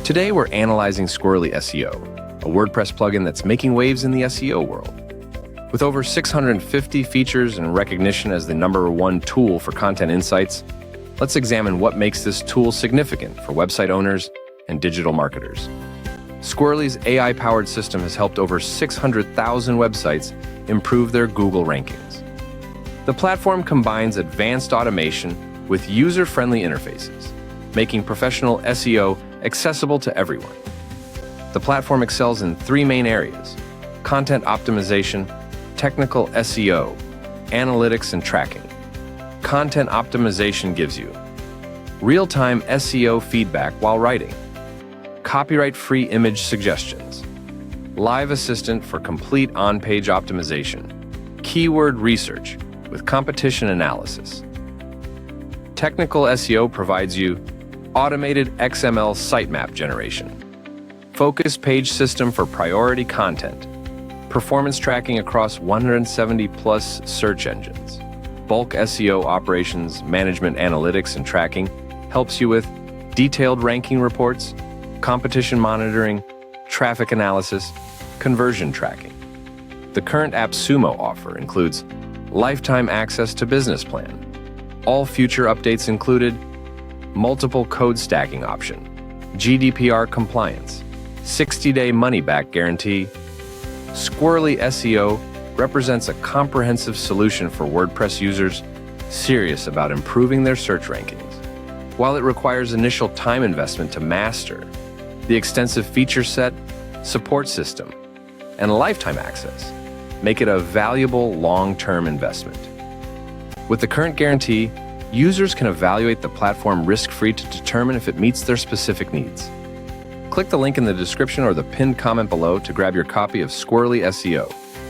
Today we're analyzing Squirrly SEO, a WordPress plugin that's making waves in the SEO world. With over 650 features and recognition as the #1 tool for content insights, let's examine what makes this tool significant for website owners and digital marketers. Squirrly's AI-powered system has helped over 600,000 websites improve their Google rankings. The platform combines advanced automation with user-friendly interfaces, making professional SEO accessible to everyone. The platform excels in 3 main areas: content optimization, technical SEO, analytics, and tracking. Content optimization gives you real-time SEO feedback while writing, copyright-free image suggestions, live assistant for complete on-page optimization, keyword research with competition analysis. Technical SEO provides you automated XML sitemap generation, focused page system for priority content, performance tracking across 170+ search engines, bulk SEO operations, management analytics and tracking, helps you with detailed ranking reports, competition monitoring, traffic analysis, conversion tracking. The current AppSumo offer includes lifetime access to business plan, all future updates included, multiple code stacking option, GDPR compliance, 60-day money-back guarantee. Squirrly SEO represents a comprehensive solution for WordPress users serious about improving their search rankings. While it requires initial time investment to master, the extensive feature set, support system, and lifetime access make it a valuable long-term investment. With the current guarantee, users can evaluate the platform risk-free to determine if it meets their specific needs. Click the link in the description or the pinned comment below to grab your copy of Squirrly SEO.